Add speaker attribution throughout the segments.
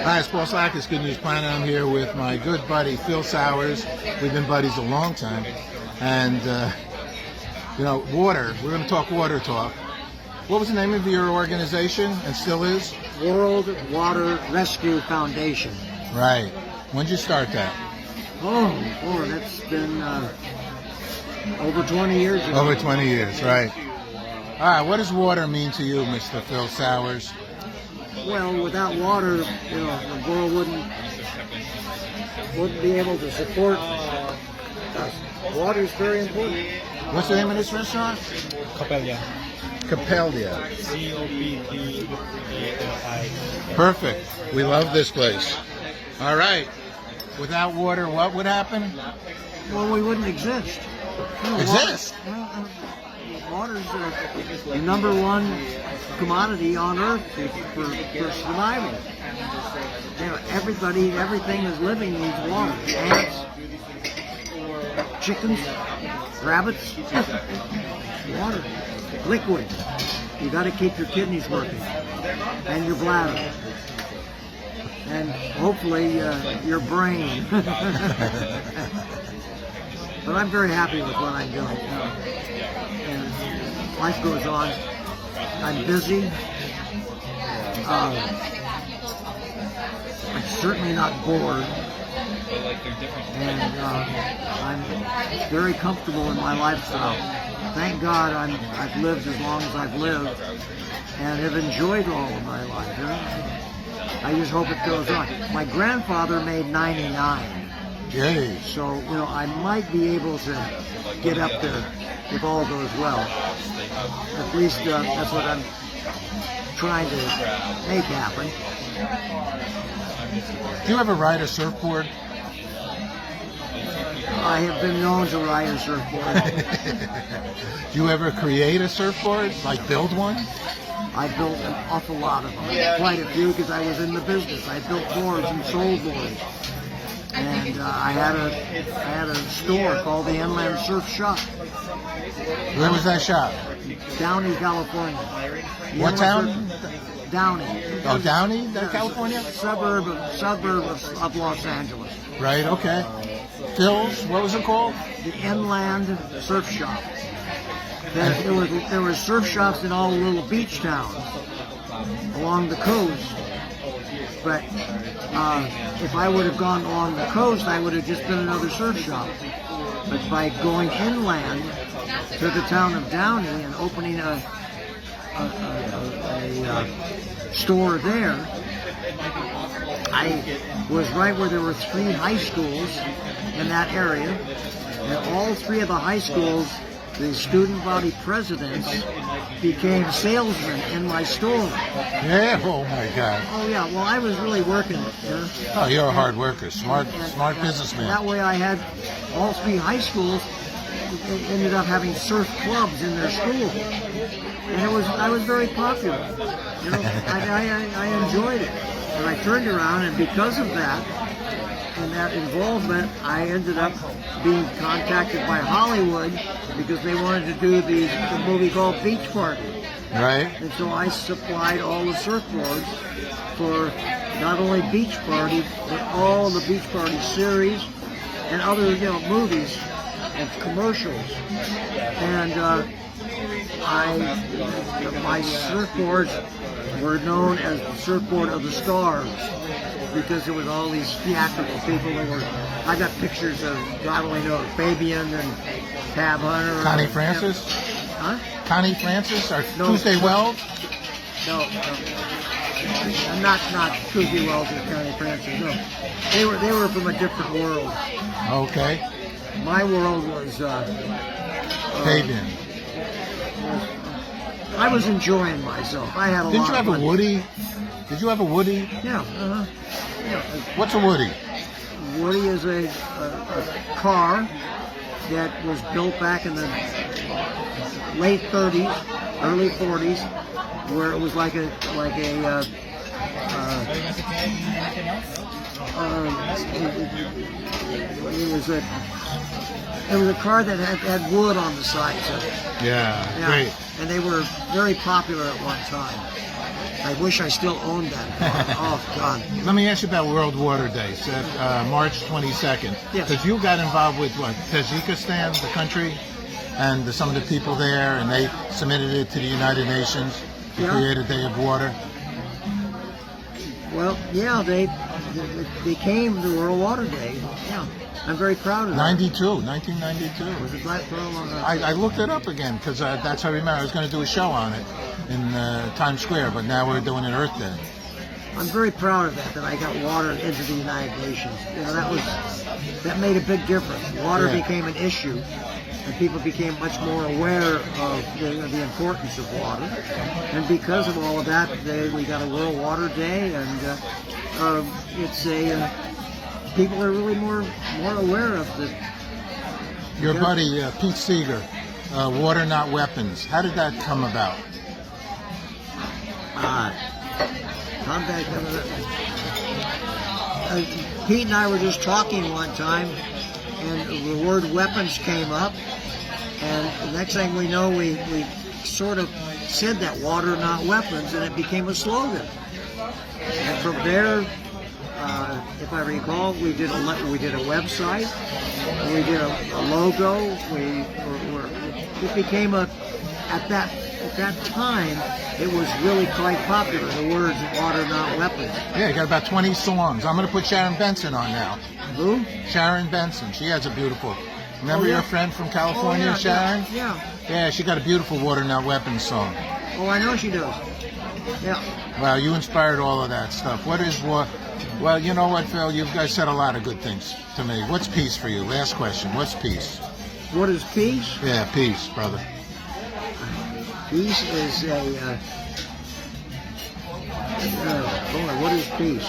Speaker 1: Hi, it's Paul Slackers, Good News Planet. I'm here with my good buddy Phil Sauers. We've been buddies a long time. And, water. We're going to talk water talk. What was the name of your organization and still is?
Speaker 2: World Water Rescue Foundation.
Speaker 1: Right. When did you start that?
Speaker 2: Oh, that's been over 20 years ago.
Speaker 1: Over 20 years, right. All right, what does water mean to you, Mr. Phil Sauers?
Speaker 2: Well, without water, the world wouldn't be able to support us. Water is very important.
Speaker 1: What's the name of this restaurant?
Speaker 3: Copelia.
Speaker 1: Copelia.
Speaker 3: C-O-P-P-A-L-I.
Speaker 1: Perfect. We love this place. All right. Without water, what would happen?
Speaker 2: Well, we wouldn't exist.
Speaker 1: Exist?
Speaker 2: Water's the number one commodity on Earth for survival. Everything that's living needs water. Ants, chickens, rabbits, water, liquid. You got to keep your kidneys working and your bladder, and hopefully your brain. But I'm very happy with what I'm doing. And life goes on. I'm busy. I'm certainly not bored. And I'm very comfortable in my lifestyle. Thank God I've lived as long as I've lived and have enjoyed all of my life. I just hope it goes on. My grandfather made 99.
Speaker 1: Yay.
Speaker 2: So, I might be able to get up there if all goes well. At least that's what I'm trying to make happen.
Speaker 1: Do you ever ride a surfboard?
Speaker 2: I have been known to ride a surfboard.
Speaker 1: Do you ever create a surfboard? Like build one?
Speaker 2: I built an awful lot of them. Quite a few because I was in the business. I built boards and sold boards. And I had a store called the Inland Surf Shop.
Speaker 1: Where was that shop?
Speaker 2: Downey, California.
Speaker 1: What town?
Speaker 2: Downey.
Speaker 1: Oh, Downey, California?
Speaker 2: Suburb of Los Angeles.
Speaker 1: Right, okay. Phil's, what was it called?
Speaker 2: The Inland Surf Shop. There were surf shops in all the little beach towns along the coast. But if I would have gone along the coast, I would have just been another surf shop. But by going inland to the town of Downey and opening a store there, I was right where there were 3 high schools in that area, and all 3 of the high schools, the student body presidents became salesmen in my store.
Speaker 1: Yeah, oh my God.
Speaker 2: Oh yeah, well I was really working it.
Speaker 1: Oh, you're a hard worker, smart businessman.
Speaker 2: That way I had all 3 high schools ended up having surf clubs in their school. And I was very popular. I enjoyed it. And I turned around, and because of that, and that involvement, I ended up being contacted by Hollywood because they wanted to do the movie called Beach Party.
Speaker 1: Right.
Speaker 2: And so I supplied all the surfboards for not only Beach Party, but all the Beach Party series and other movies and commercials. And my surfboards were known as the Surfboard of the Stars because there was all these theatrical people that were. I got pictures of God only knows Fabian and Tab Hunter.
Speaker 1: Connie Francis?
Speaker 2: Huh?
Speaker 1: Connie Francis or
Speaker 2: No.
Speaker 1: Tuesday Wells?
Speaker 2: No. Not Tuesday Wells and Connie Francis. No, they were from a different world.
Speaker 1: Okay.
Speaker 2: My world was.
Speaker 1: Fabian.
Speaker 2: I was enjoying myself. I had a
Speaker 1: Did
Speaker 2: lot
Speaker 1: you have
Speaker 2: of
Speaker 1: a
Speaker 2: fun.
Speaker 1: Woody? Did you have a Woody?
Speaker 2: Yeah.
Speaker 1: What's a Woody?
Speaker 2: Woody is a car that was built back in the late 30s, early 40s, where it was it was a car that had wood on the sides of it.
Speaker 1: Yeah, great.
Speaker 2: And they were very popular at one time. I wish I still owned that car. Oh, God.
Speaker 1: Let me ask you about World Water Day. It's March 22nd.
Speaker 2: Yes.
Speaker 1: Because you got involved with what? Tajikistan, the country, and some of the people there, and they submitted it to the United Nations to
Speaker 2: Yeah.
Speaker 1: create a day of water.
Speaker 2: Well, yeah, it became the World Water Day. Yeah, I'm very proud of that.
Speaker 1: 1992.
Speaker 2: Was it Black Pearl?
Speaker 1: I looked it up again because that's how I remember. I was going to do a show on it in Times Square, but now we're doing it Earth Day.
Speaker 2: I'm very proud of that I got water into the United Nations. You know, that made a big difference. Water
Speaker 1: Yeah.
Speaker 2: became an issue, and people became much more aware of the importance of water. And because of all of that, we got a World Water Day, and it's people are really more aware of the.
Speaker 1: Your buddy Pete Seeger, Water Not Weapons. How did that come about?
Speaker 2: Pete and I were just talking one time, and the word weapons came up, and the next thing we know, we sort of said that water not weapons, and it became a slogan. And from there, if I recall, we did a website, we did a logo. It became at that time, it was really quite popular, the words water not weapons.
Speaker 1: Yeah, you got about 20 songs. I'm going to put Sharon Benson on now.
Speaker 2: Who?
Speaker 1: Sharon Benson. She has a beautiful. Remember
Speaker 2: Oh, yeah.
Speaker 1: your friend from California,
Speaker 2: yeah,
Speaker 1: Sharon?
Speaker 2: Yeah.
Speaker 1: Yeah, she got a beautiful Water Not Weapons song.
Speaker 2: Oh, I know she does. Yeah.
Speaker 1: Wow, you inspired all of that stuff. What is what? Well, you know what, Phil? You guys said a lot of good things to me. What's peace for you? Last question. What's peace?
Speaker 2: What is peace?
Speaker 1: Yeah, peace, brother.
Speaker 2: Peace is what is peace?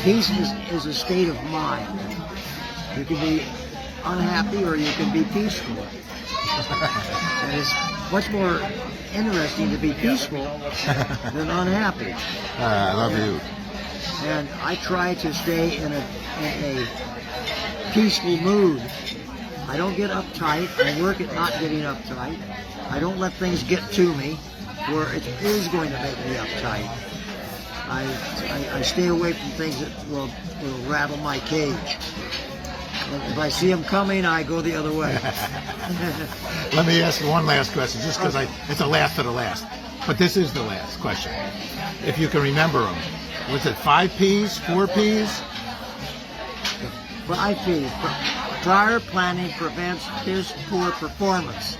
Speaker 2: Peace is a state of mind. You can be unhappy or you can be peaceful. And it's much more interesting to be peaceful than unhappy.
Speaker 1: I love you.
Speaker 2: And I try to stay in a peaceful mood. I don't get uptight. I work at not getting uptight. I don't let things get to me where it is going to make me uptight. I stay away from things that will rattle my cage. If I see them coming, I go the other way.
Speaker 1: Let me ask you one last question, just because it's the last of the last. But this is the last question. If you can remember them. Was it 5 P's, 4 P's?
Speaker 2: 5 P's. Prior planning prevents piss poor performance.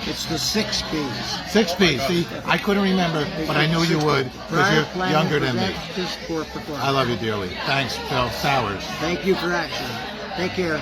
Speaker 2: It's the 6 P's.
Speaker 1: 6 P's. See, I couldn't remember, but I knew you would because you're younger than me.
Speaker 2: Piss poor performance.
Speaker 1: I love you dearly. Thanks, Phil Sauers.
Speaker 2: Thank you for action. Take care.